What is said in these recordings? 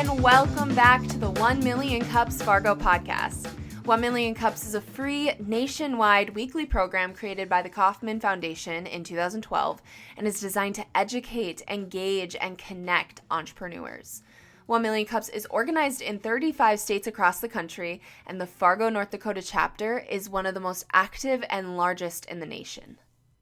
and welcome back to the 1 Million Cups Fargo podcast. 1 Million Cups is a free, nationwide weekly program created by the Kauffman Foundation in 2012 and is designed to educate, engage, and connect entrepreneurs. 1 Million Cups is organized in 35 states across the country, and the Fargo, North Dakota chapter is one of the most active and largest in the nation.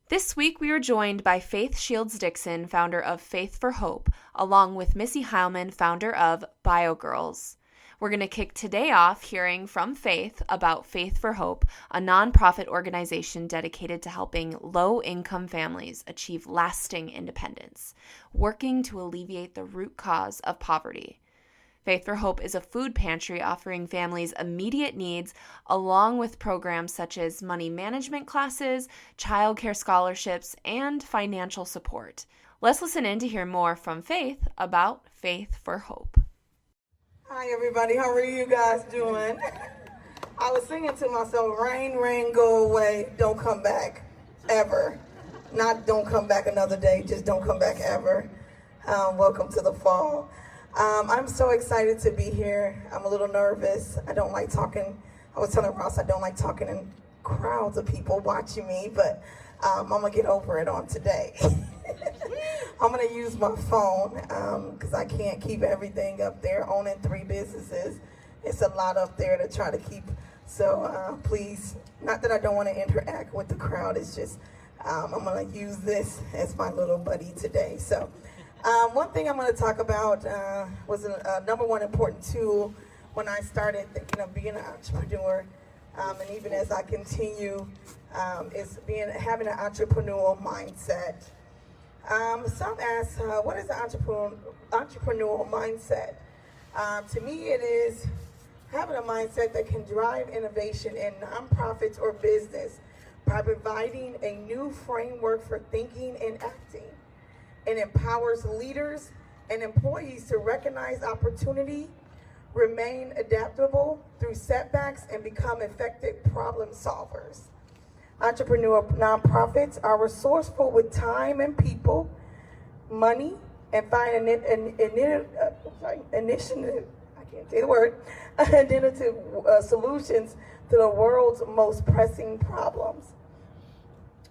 This week, we are joined by Faith Shields-Dixon, founder of Faith4hope, along with Missy Heilman, founder of BioGirls. We're going to kick today off hearing from Faith about Faith4hope, a nonprofit organization dedicated to helping low-income families achieve lasting independence, working to alleviate the root cause of poverty. Faith4hope is a food pantry offering families immediate needs, along with programs such as money management classes, childcare scholarships, and financial support. Let's listen in to hear more from Faith about Faith4hope. Hi everybody, how are you guys doing? I was singing to myself, rain, rain, go away, don't come back, ever. Not don't come back another day, just don't come back ever. Welcome to the fall. I'm so excited to be here. I'm a little nervous. I don't like talking. I was telling Ross I don't like talking in crowds of people watching me, but I'm going to get over it on today. I'm going to use my phone because I can't keep everything up there. Owning 3 businesses, it's a lot up there to try to keep. So please, not that I don't want to interact with the crowd, it's just I'm going to use this as my little buddy today. So one thing I'm going to talk about was a number one important tool when I started thinking of being an entrepreneur, and even as I continue, is having an entrepreneurial mindset. Some ask, what is an entrepreneurial mindset? To me, it is having a mindset that can drive innovation in nonprofits or business by providing a new framework for thinking and acting. It empowers leaders and employees to recognize opportunity, remain adaptable through setbacks, and become effective problem solvers. Entrepreneurial nonprofits are resourceful with time and people, money, and find innovative solutions to the world's most pressing problems.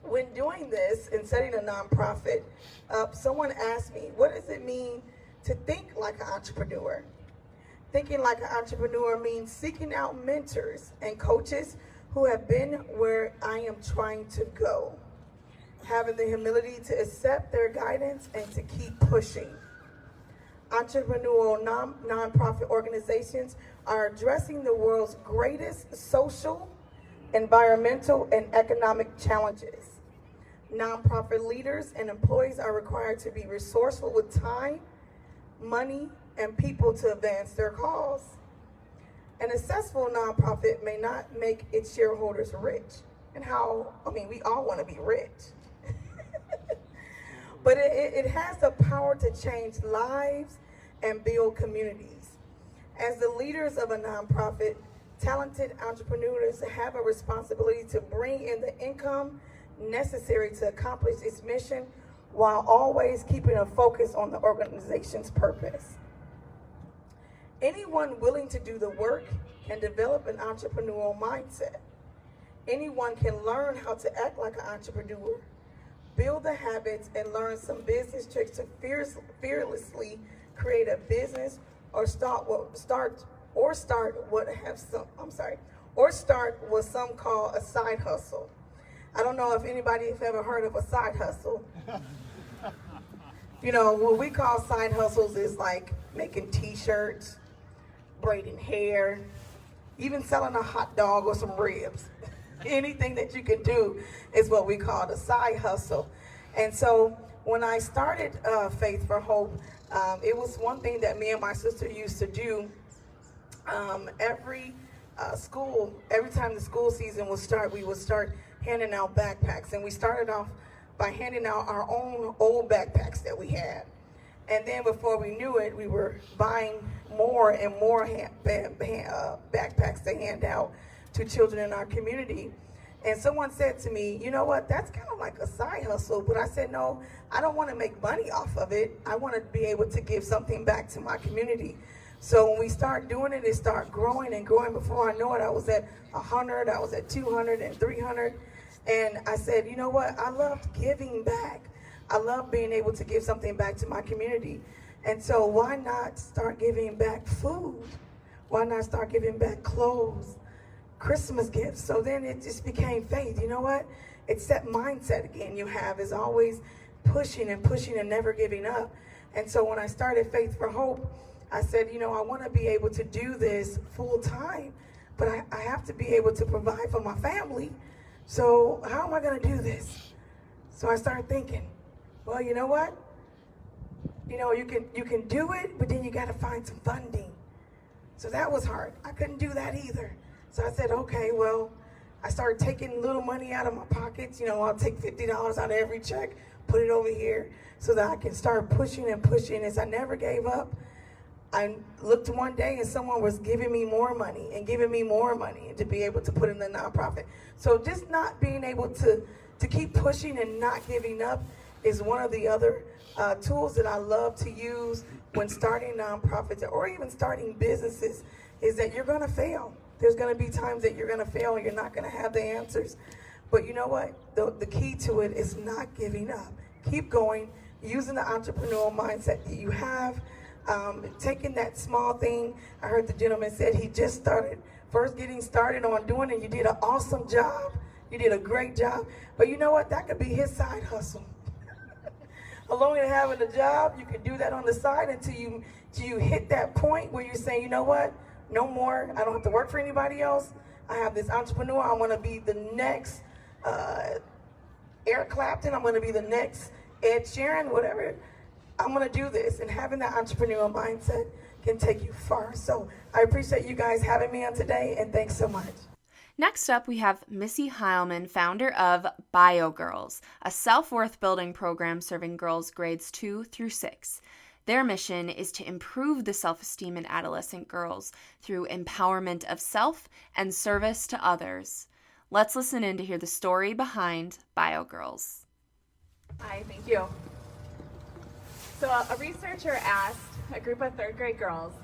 When doing this and setting a nonprofit up, someone asked me, what does it mean to think like an entrepreneur? Thinking like an entrepreneur means seeking out mentors and coaches who have been where I am trying to go, having the humility to accept their guidance and to keep pushing. Entrepreneurial nonprofit organizations are addressing the world's greatest social, environmental, and economic challenges. Nonprofit leaders and employees are required to be resourceful with time, money, and people to advance their cause. An successful nonprofit may not make its shareholders rich. We all want to be rich. But it has the power to change lives and build communities. As the leaders of a nonprofit, talented entrepreneurs have a responsibility to bring in the income necessary to accomplish its mission while always keeping a focus on the organization's purpose. Anyone willing to do the work can develop an entrepreneurial mindset. Anyone can learn how to act like an entrepreneur, build the habits, and learn some business tricks to fearlessly create a business or start what some call a side hustle. I don't know if anybody has ever heard of a side hustle. What we call side hustles is like making t-shirts, braiding hair, even selling a hot dog or some ribs. Anything that you can do is what we call the side hustle. And so when I started Faith4hope, it was one thing that me and my sister used to do. Every time the school season would start, we would start handing out backpacks. And we started off by handing out our own old backpacks that we had. And then before we knew it, we were buying more and more backpacks to hand out to children in our community. And someone said to me, you know what, that's kind of like a side hustle. But I said, no, I don't want to make money off of it. I want to be able to give something back to my community. So when we start doing it, it start growing and growing. Before I know it, I was at 100, I was at 200 and 300. And I said, you know what? I loved giving back. I love being able to give something back to my community. And so why not start giving back food? Why not start giving back clothes, Christmas gifts? So then it just became Faith. You know what? It's that mindset again you have is always pushing and pushing and never giving up. And so when I started Faith4hope, I said, you know, I want to be able to do this full time, but I have to be able to provide for my family. So how am I going to do this? So I started thinking, well, you know what? You know, you can do it, but then you got to find some funding. So that was hard. I couldn't do that either. So I said, okay, well, I started taking little money out of my pockets. You know, I'll take $50 out of every check, put it over here so that I can start pushing and pushing. As I never gave up, I looked one day and someone was giving me more money and giving me more money to be able to put in the nonprofit. So just not being able to keep pushing and not giving up is one of the other tools that I love to use when starting nonprofits or even starting businesses, is that you're going to fail. There's going to be times that you're going to fail and you're not going to have the answers. But you know what? The key to it is not giving up. Keep going, using the entrepreneurial mindset that you have, taking that small thing. I heard the gentleman said he just started, first getting started on doing it. You did an awesome job. You did a great job. But you know what? That could be his side hustle. Along with having a job, you can do that on the side until you hit that point where you're saying, you know what? No more. I don't have to work for anybody else. I have this entrepreneur. I want to be the next Eric Clapton. I'm going to be the next Ed Sheeran, whatever. I'm going to do this. And having that entrepreneurial mindset can take you far. So I appreciate you guys having me on today, and thanks so much. Next up, we have Missy Heilman, founder of BioGirls, a self-worth building program serving girls grades 2 through 6. Their mission is to improve the self-esteem in adolescent girls through empowerment of self and service to others. Let's listen in to hear the story behind BioGirls. Hi, thank you. So a researcher asked a group of third grade girls,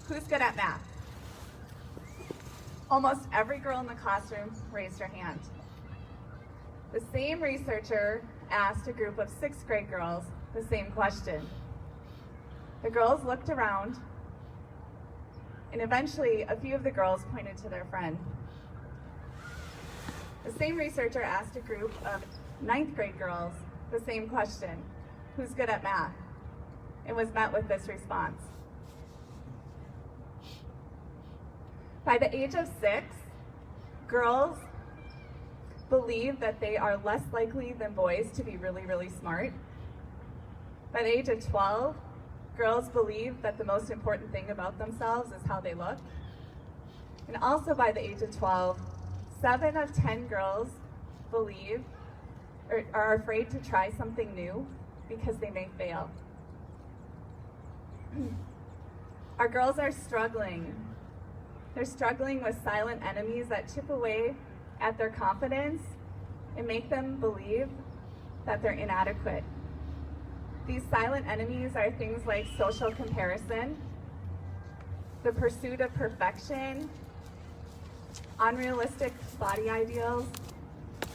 who's good at math? Almost every girl in the classroom raised her hand. The same researcher asked a group of sixth grade girls the same question. The girls looked around, and eventually a few of the girls pointed to their friend. The same researcher asked a group of ninth grade girls the same question, who's good at math? And was met with this response. By the age of 6, girls believe that they are less likely than boys to be really, really smart. By the age of 12, girls believe that the most important thing about themselves is how they look. And also by the age of 12, 7 of 10 girls believe or are afraid to try something new because they may fail. Our girls are struggling. They're struggling with silent enemies that chip away at their confidence and make them believe that they're inadequate. These silent enemies are things like social comparison, the pursuit of perfection, unrealistic body ideals,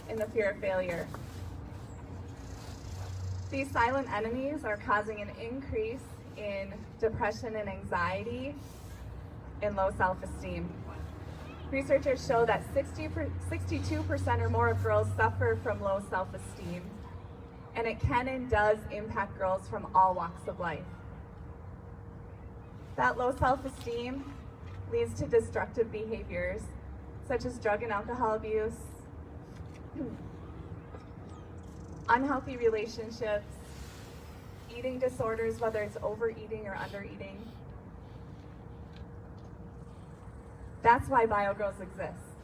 and the fear of failure. These silent enemies are causing an increase in depression and anxiety and low self-esteem. Researchers show that 62% or more of girls suffer from low self-esteem, and it can and does impact girls from all walks of life. That low self-esteem leads to destructive behaviors such as drug and alcohol abuse, unhealthy relationships, eating disorders, whether it's overeating or undereating. That's why BioGirls exists.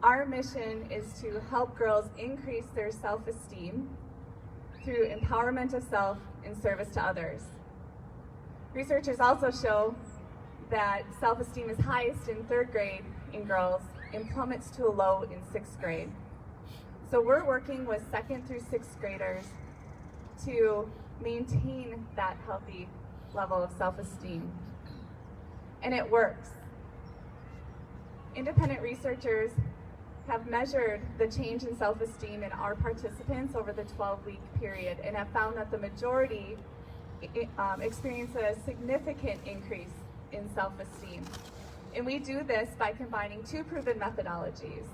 Our mission is to help girls increase their self-esteem through empowerment of self and service to others. Researchers also show that self-esteem is highest in 3rd grade in girls and plummets to a low in 6th grade. So we're working with 2nd through 6th graders to maintain that healthy level of self-esteem. and it works. Independent researchers have measured the change in self-esteem in our participants over the 12-week period and have found that the majority experience a significant increase in self-esteem. And we do this by combining two proven methodologies: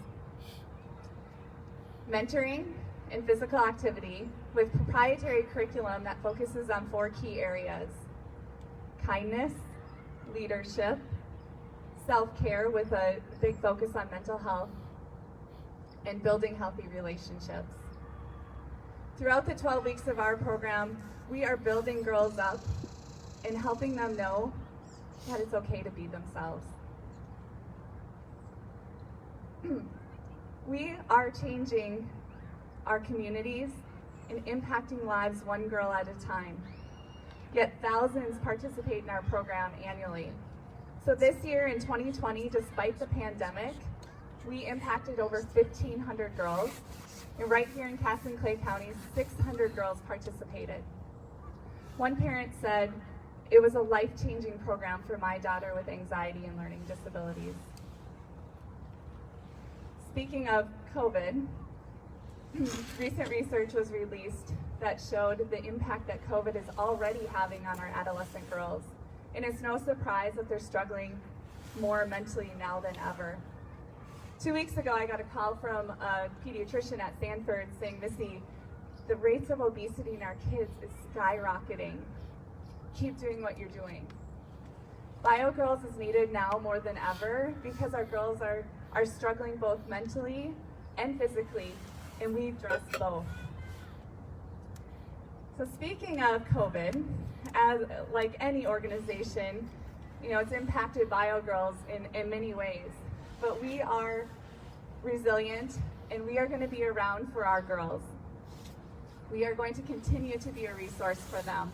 mentoring and physical activity with proprietary curriculum that focuses on 4 key areas: kindness, leadership, self-care with a big focus on mental health, and building healthy relationships. Throughout the 12 weeks of our program, we are building girls up and helping them know that it's okay to be themselves. We are changing our communities and impacting lives one girl at a time. Yet thousands participate in our program annually. So this year in 2020, despite the pandemic, we impacted over 1,500 girls. And right here in Cass and Clay counties, 600 girls participated. One parent said, "It was a life-changing program for my daughter with anxiety and learning disabilities." Speaking of COVID, recent research was released that showed the impact that COVID is already having on our adolescent girls. And it's no surprise that they're struggling more mentally now than ever. 2 weeks ago, I got a call from a pediatrician at Sanford saying, "Missy, the rates of obesity in our kids is skyrocketing. Keep doing what you're doing." BioGirls is needed now more than ever because our girls are struggling both mentally and physically, and we address both. So speaking of COVID, as like any organization, it's impacted BioGirls in many ways, but we are resilient and we are going to be around for our girls. We are going to continue to be a resource for them.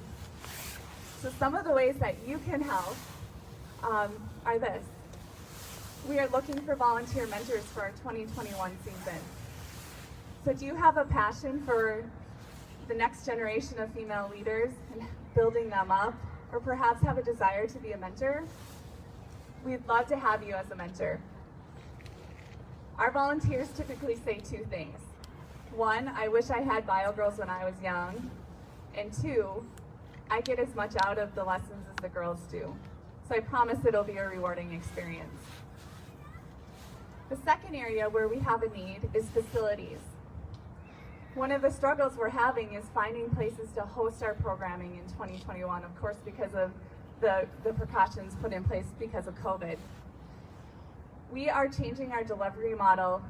So some of the ways that you can help are this. We are looking for volunteer mentors for our 2021 season. So do you have a passion for the next generation of female leaders and building them up, or perhaps have a desire to be a mentor? We'd love to have you as a mentor. Our volunteers typically say 2 things. 1, I wish I had BioGirls when I was young. And 2, I get as much out of the lessons as the girls do. So I promise it'll be a rewarding experience. The second area where we have a need is facilities. One of the struggles we're having is finding places to host our programming in 2021, of course, because of the precautions put in place because of COVID. We are changing our delivery model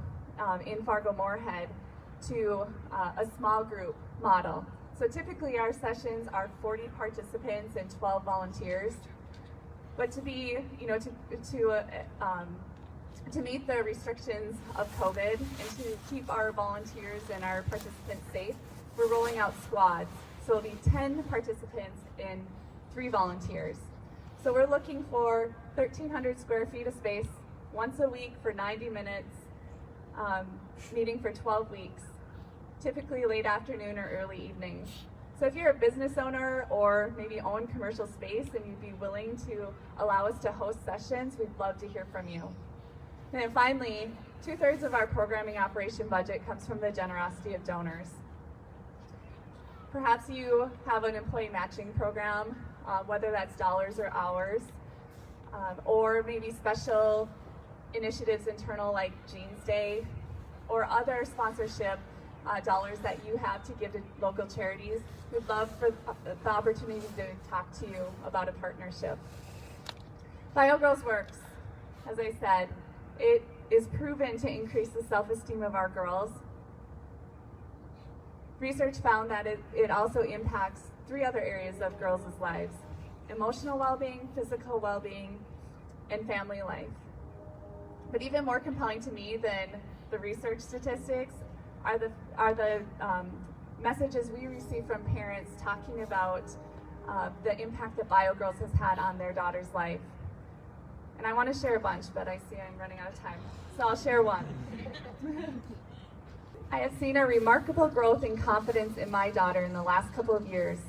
in Fargo-Moorhead to a small group model. So typically our sessions are 40 participants and 12 volunteers. But to be, to meet the restrictions of COVID and to keep our volunteers and our participants safe, we're rolling out squads. So it'll be 10 participants and 3 volunteers. So we're looking for 1,300 square feet of space once a week for 90 minutes, meeting for 12 weeks, typically late afternoon or early evenings. So if you're a business owner or maybe own commercial space and you'd be willing to allow us to host sessions, we'd love to hear from you. And then finally, 2/3 of our programming operation budget comes from the generosity of donors. Perhaps you have an employee matching program, whether that's dollars or hours, or maybe special initiatives internal like Jeans Day, or other sponsorship dollars that you have to give to local charities. We'd love for the opportunity to talk to you about a partnership. BioGirls works. As I said, it is proven to increase the self-esteem of our girls. Research found that it also impacts 3 other areas of girls' lives: emotional well-being, physical well-being, and family life. But even more compelling to me than the research statistics are the messages we receive from parents talking about the impact that BioGirls has had on their daughter's life. And I want to share a bunch, but I see I'm running out of time, so I'll share one. I have seen a remarkable growth in confidence in my daughter in the last couple of years,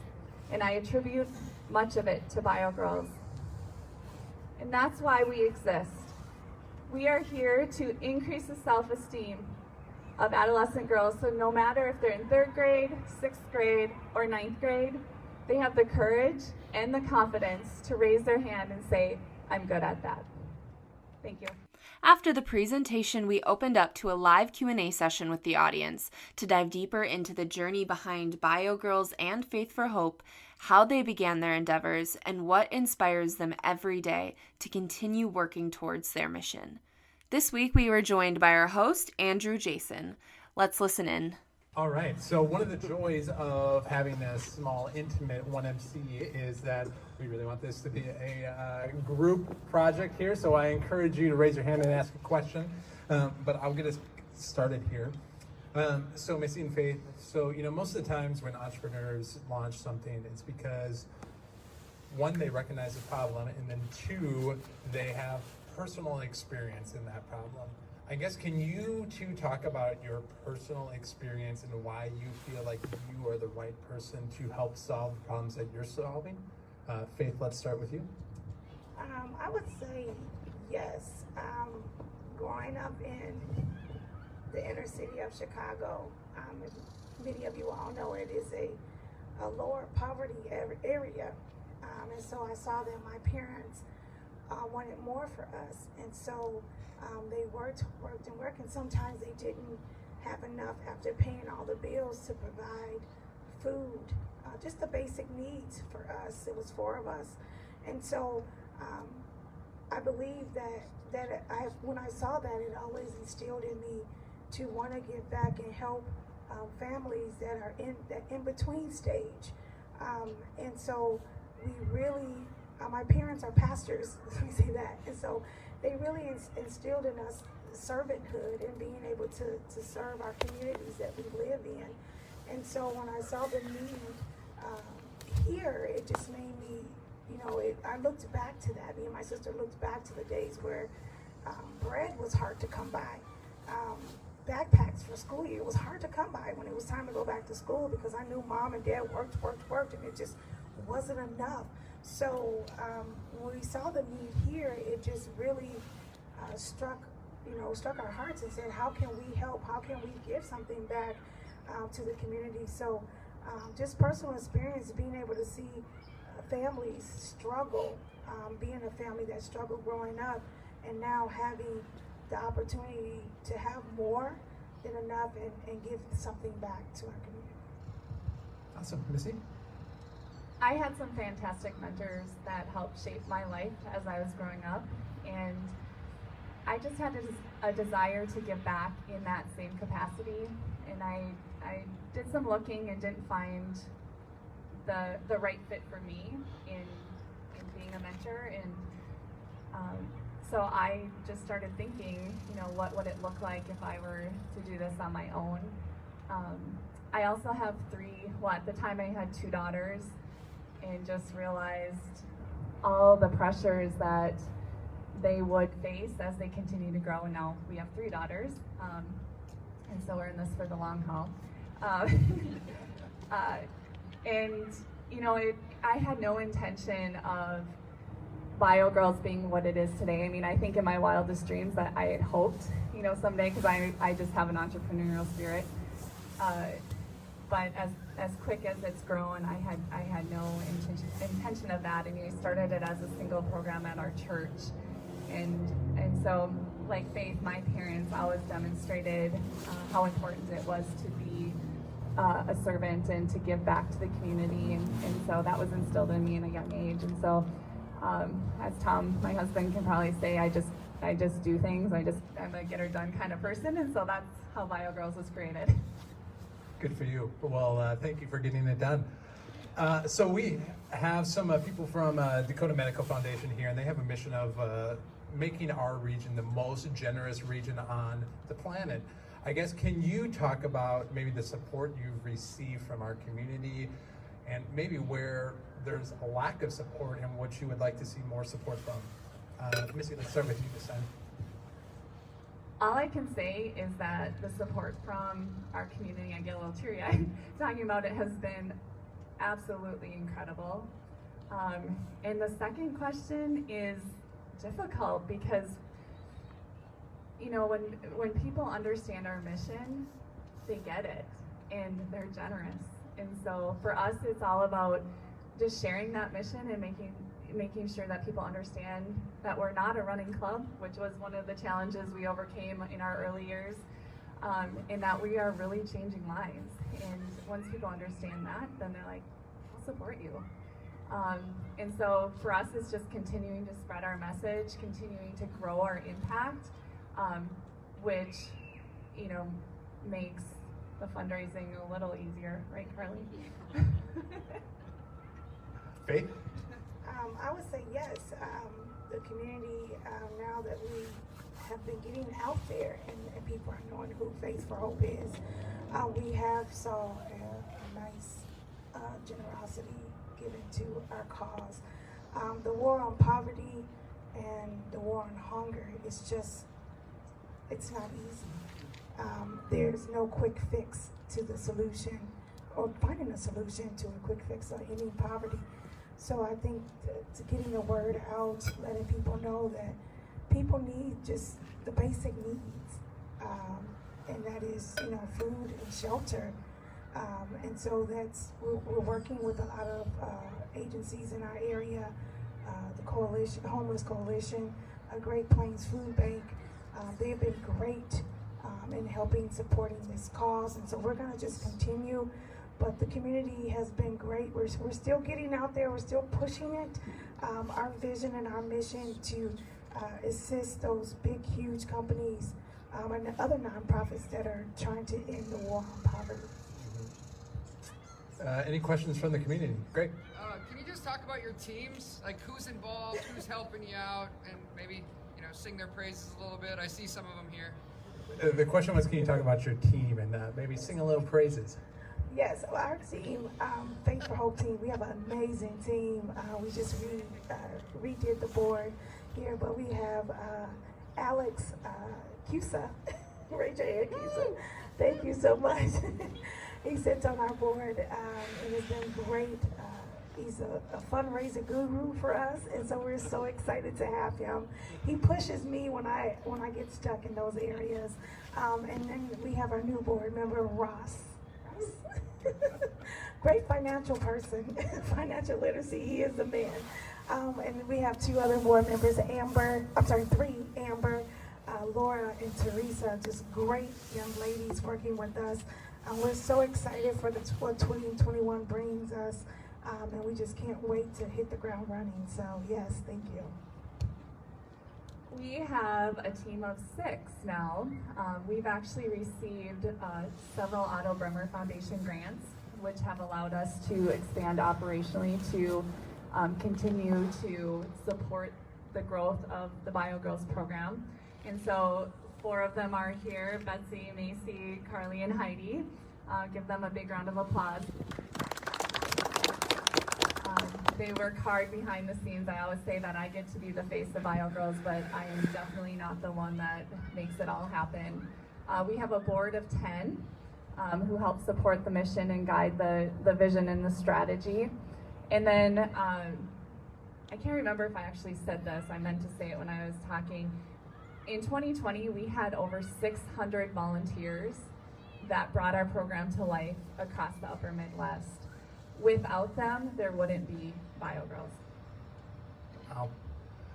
and I attribute much of it to BioGirls. And that's why we exist. We are here to increase the self-esteem of adolescent girls, so no matter if they're in 3rd grade, 6th grade, or 9th grade, they have the courage and the confidence to raise their hand and say, I'm good at that. Thank you. After the presentation, we opened up to a live Q&A session with the audience to dive deeper into the journey behind Bio Girls and Faith4hope, how they began their endeavors, and what inspires them every day to continue working towards their mission. This week, we were joined by our host, Andrew Jason. Let's listen in. All right, so one of the joys of having a small, intimate 1MC is that we really want this to be a group project here, so I encourage you to raise your hand and ask a question, but I'll get us started here. So Missy and Faith, so most of the times when entrepreneurs launch something, it's because one, they recognize the problem, and then two, they have personal experience in that problem. I guess, can you two talk about your personal experience and why you feel like you are the right person to help solve the problems that you're solving? Faith, let's start with you. I would say yes. Growing up in the inner city of Chicago, as many of you all know, it is a lower poverty area. And so I saw that my parents wanted more for us. And so they worked, and sometimes they didn't have enough after paying all the bills to provide food, just the basic needs for us. It was 4 of us. And so I believe that when I saw that, it always instilled in me to want to give back and help families that are in that in-between stage. And so we really, my parents are pastors, let me say that. And so they really instilled in us servanthood and being able to serve our communities that we live in. And so when I saw the need here, it just made me, I looked back to that. Me and my sister looked back to the days where bread was hard to come by. Backpacks for school year was hard to come by when it was time to go back to school, because I knew mom and dad worked, and it just wasn't enough. So when we saw the need here, it just really struck our hearts and said, how can we help? How can we give something back to the community? So just personal experience, being able to see families struggle, being a family that struggled growing up, and now having the opportunity to have more than enough and give something back to our community. Awesome. Missy? I had some fantastic mentors that helped shape my life as I was growing up, and I just had a desire to give back in that same capacity, and I did some looking and didn't find the right fit for me in being a mentor, and so I just started thinking, what would it look like if I were to do this on my own. I also have at the time I had 2 daughters, and just realized all the pressures that they would face as they continue to grow. And now we have 3 daughters, and so we're in this for the long haul. I had no intention of Bio Girls being what it is today. I mean, I think in my wildest dreams that I had hoped, someday, because I just have an entrepreneurial spirit. But as quick as it's grown, I had no intention of that. I mean, I started it as a single program at our church, and so, like Faith, my parents always demonstrated how important it was to be a servant and to give back to the community, and so that was instilled in me in a young age. And so, as Tom, my husband, can probably say, I just do things. I'm a get her done kind of person, and so that's how Bio Girls was created. Good for you. Well, thank you for getting it done. So we have some people from Dakota Medical Foundation here, and they have a mission of making our region the most generous region on the planet. I guess, can you talk about maybe the support you've received from our community, and maybe where there's a lack of support and what you would like to see more support from? Missy, let's start with you this time. All I can say is that the support from our community, I get a little teary-eyed talking about it, has been absolutely incredible. And the second question is difficult because, you know, when people understand our mission, they get it and they're generous. And so for us, it's all about just sharing that mission and making sure that people understand that we're not a running club, which was one of the challenges we overcame in our early years, and that we are really changing lives. And once people understand that, then they're like, I'll support you. And so for us, it's just continuing to spread our message, continuing to grow our impact, which, you know, makes the fundraising a little easier, right, Carly? Faith? I would say yes. The community, now that we have been getting out there and people are knowing who Faith4hope is, we have saw a nice generosity given to our cause. The war on poverty and the war on hunger is just, it's not easy. There's no quick fix to the solution or finding a solution to a quick fix of ending poverty. So I think to getting the word out, letting people know that people need just the basic needs, and that is, you know, food and shelter. And so we're working with a lot of agencies in our area, the Coalition, Homeless Coalition, Great Plains Food Bank. They have been great in helping supporting this cause, and so we're going to just continue. But the community has been great. We're still getting out there. We're still pushing it. Our vision and our mission to assist those big, huge companies and the other nonprofits that are trying to end the war on poverty. Any questions from the community? Great. Can you just talk about your teams? Like who's involved, who's helping you out, and maybe, you know, sing their praises a little bit? I see some of them here. The question was, can you talk about your team and maybe sing a little praises? Yes, well, our team, Faith4hope team, we have an amazing team. We just redid the board here, but we have Alex Cusa. Raise your hand, Cusa. Thank you so much. He sits on our board and has been great. He's a fundraiser guru for us, and so we're so excited to have him. He pushes me when I get stuck in those areas. And then we have our new board member, Ross. Great financial person, financial literacy, he is the man. And we have two other board members, three, Amber, Laura, and Teresa, just great young ladies working with us. We're so excited for what 2021 brings us, and we just can't wait to hit the ground running. So yes, thank you. We have a team of 6 now. We've actually received several Otto Bremer Foundation grants, which have allowed us to expand operationally to continue to support the growth of the BioGirls program. And so 4 of them are here, Betsy, Macy, Carly, and Heidi. Give them a big round of applause. They work hard behind the scenes. I always say that I get to be the face of BioGirls, but I am definitely not the one that makes it all happen. We have a board of 10 who help support the mission and guide the vision and the strategy. And then, I can't remember if I actually said this, I meant to say it when I was talking. In 2020, we had over 600 volunteers that brought our program to life across the Upper Midwest. Without them, there wouldn't be BioGirls.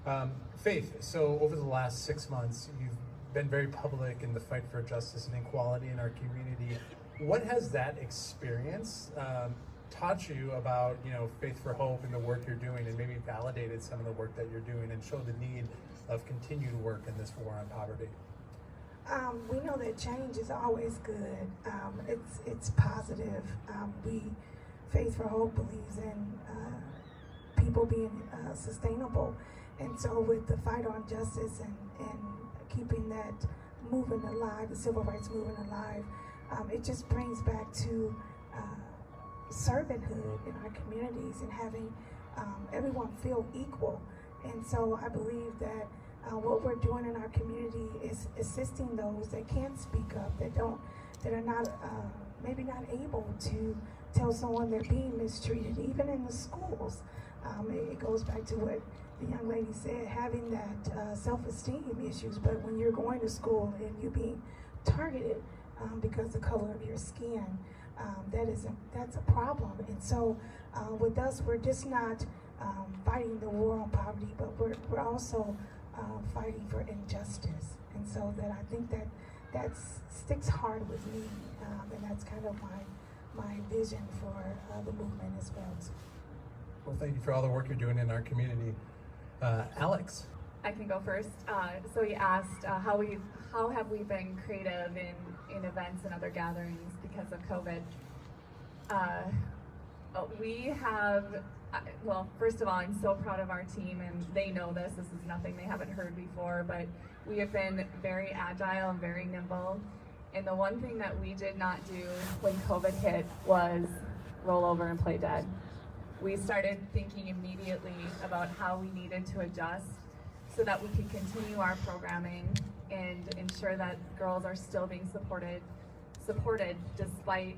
Wow. Faith, so over the last 6 months, you've been very public in the fight for justice and equality in our community. What has that experience taught you about, you know, Faith4hope and the work you're doing, and maybe validated some of the work that you're doing and showed the need of continued work in this war on poverty? We know that change is always good. It's positive. Faith4hope believes in people being sustainable, and so with the fight on justice and keeping that movement alive, the civil rights movement alive, it just brings back to servanthood in our communities and having everyone feel equal. And so I believe that what we're doing in our community is assisting those that can't speak up, that are not maybe not able to tell someone they're being mistreated, even in the schools. It goes back to what the young lady said, having that self-esteem issues, but when you're going to school and you're being targeted because of the color of your skin, that's a problem. And so with us, we're just not fighting the war on poverty, but we're also fighting for injustice. And so that I think that sticks hard with me, and that's kind of my vision for the movement as well. Well, thank you for all the work you're doing in our community. Alex. I can go first. So you asked how have we been creative in events and other gatherings because of COVID. We have, well, first of all, I'm so proud of our team, and they know this. This is nothing they haven't heard before, but we have been very agile and very nimble. And the one thing that we did not do when COVID hit was roll over and play dead. We started thinking immediately about how we needed to adjust so that we could continue our programming and ensure that girls are still being supported despite,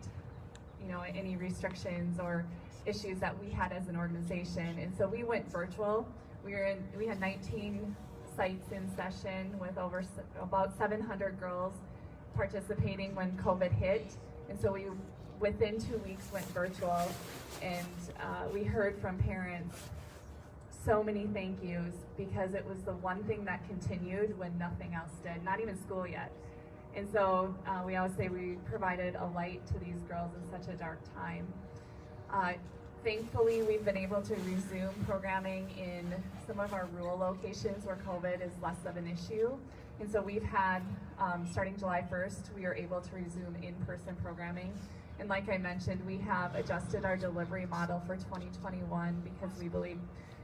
you know, any restrictions or issues that we had as an organization. And so we went virtual. We had 19 sites in session with about 700 girls participating when COVID hit. And so we, within 2 weeks, went virtual, and we heard from parents so many thank yous because it was the one thing that continued when nothing else did, not even school yet. And so we always say we provided a light to these girls in such a dark time. Thankfully, we've been able to resume programming in some of our rural locations where COVID is less of an issue. And so we've had, starting July 1st, we are able to resume in-person programming. And like I mentioned, we have adjusted our delivery model for 2021 because we believe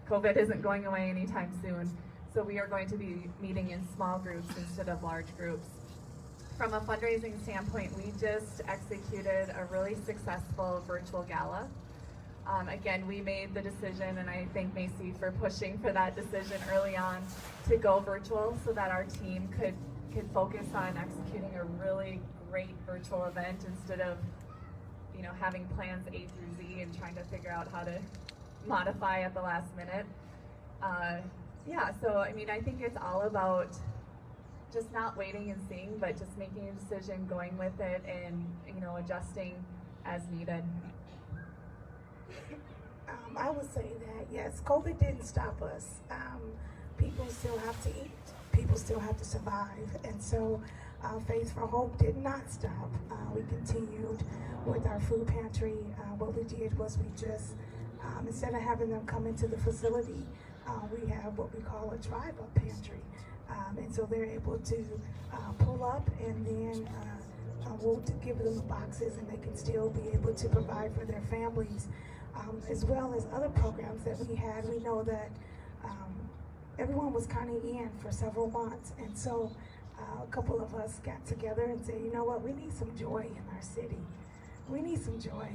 COVID isn't going away anytime soon. So we are going to be meeting in small groups instead of large groups. From a fundraising standpoint, we just executed a really successful virtual gala. Again, we made the decision, and I thank Macy for pushing for that decision early on to go virtual so that our team could focus on executing a really great virtual event instead of, you know, having plans A through Z and trying to figure out how to modify at the last minute. Yeah, so I mean, I think it's all about just not waiting and seeing, but just making a decision, going with it, and, you know, adjusting as needed. I would say that, yes, COVID didn't stop us. People still have to eat. People still have to survive. And so Faith4hope did not stop. We continued with our food pantry. What we did was we just, instead of having them come into the facility, we have what we call a drive-up pantry. And so they're able to pull up, and then we'll give them the boxes, and they can still be able to provide for their families. As well as other programs that we had. We know that everyone was kind of in for several months, and so a couple of us got together and said, you know what, we need some joy in our city. We need some joy.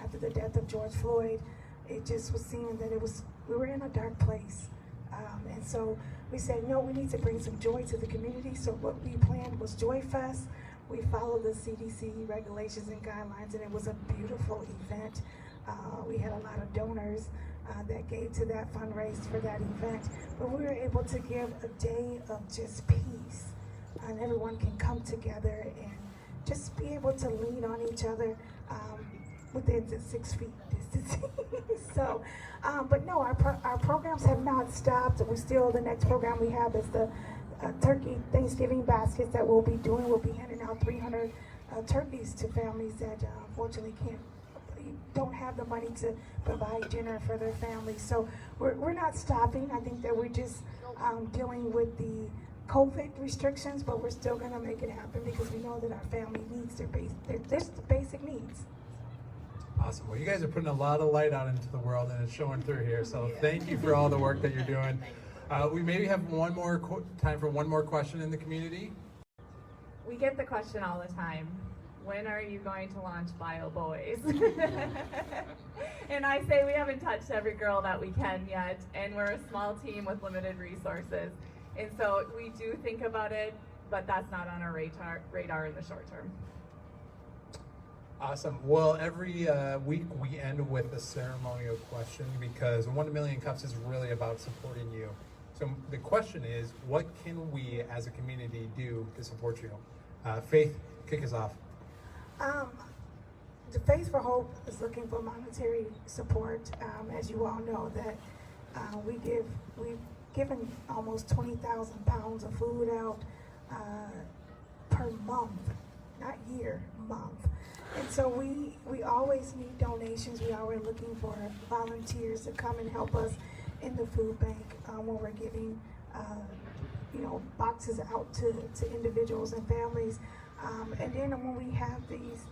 After the death of George Floyd, it just was seeming that we were in a dark place. And so we said, no, we need to bring some joy to the community. So what we planned was Joy Fest. We followed the CDC regulations and guidelines, and it was a beautiful event. We had a lot of donors that gave to that fundraise for that event, but we were able to give a day of just peace, and everyone can come together and just be able to lean on each other within the 6 feet distancing. So, but no, our programs have not stopped. We still, the next program we have is the turkey Thanksgiving baskets that we'll be doing. We'll be handing out 300 turkeys to families that unfortunately don't have the money to provide dinner for their families. So we're not stopping. I think that we're just dealing with the COVID restrictions, but we're still going to make it happen because we know that our family needs their basic needs. Awesome. Well, you guys are putting a lot of light out into the world, and it's showing through here. So thank you for all the work that you're doing. We maybe have one more time for one more question in the community. We get the question all the time. When are you going to launch Bio Boys? And I say we haven't touched every girl that we can yet, and we're a small team with limited resources. And so we do think about it, but that's not on our radar in the short term. Awesome. Well, every week we end with a ceremonial question because 1 Million Cups is really about supporting you. So the question is, what can we as a community do to support you? Faith, kick us off. The Faith4hope is looking for monetary support. As you all know, that we've given almost 20,000 pounds of food out per month, not year, month. And so we always need donations. We always looking for volunteers to come and help us in the food bank when we're giving boxes out to individuals and families. And then when we have these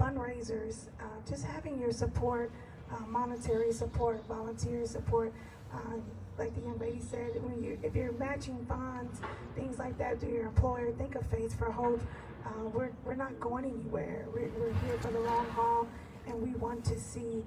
fundraisers, just having your support, monetary support, volunteer support, like the young lady said, if you're matching funds, things like that to your employer, think of Faith4hope. We're not going anywhere. We're here for the long haul, and we want to see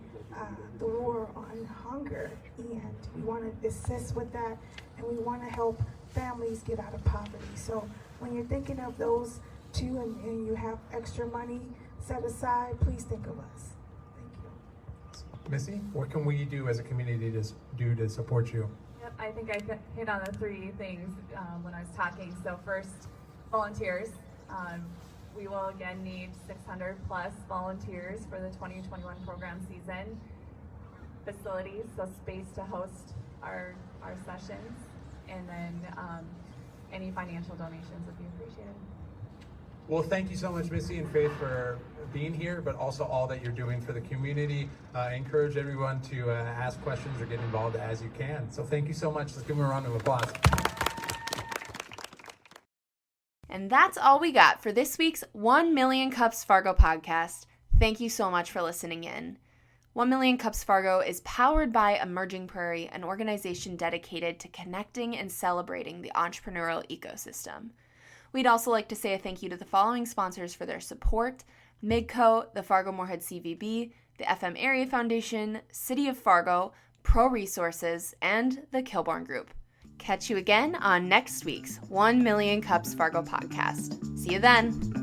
the war on hunger, and we want to assist with that, and we want to help families get out of poverty. So when you're thinking of those two and you have extra money set aside, please think of us. Thank you. Missy, what can we do as a community to support you? Yep, I think I hit on the three things when I was talking. So first, volunteers. We will again need 600 plus volunteers for the 2021 program season. Facilities, so space to host our sessions, and then any financial donations would be appreciated. Well, thank you so much, Missy and Faith, for being here, but also all that you're doing for the community. I encourage everyone to ask questions or get involved as you can. So thank you so much. Let's give them a round of applause. And that's all we got for this week's 1 Million Cups Fargo podcast. Thank you so much for listening in. 1 Million Cups Fargo is powered by Emerging Prairie, an organization dedicated to connecting and celebrating the entrepreneurial ecosystem. We'd also like to say a thank you to the following sponsors for their support: Midco, the Fargo-Moorhead CVB, the FM Area Foundation, City of Fargo, Pro Resources, and the Kilbourne Group. Catch you again on next week's 1 Million Cups Fargo podcast. See you then.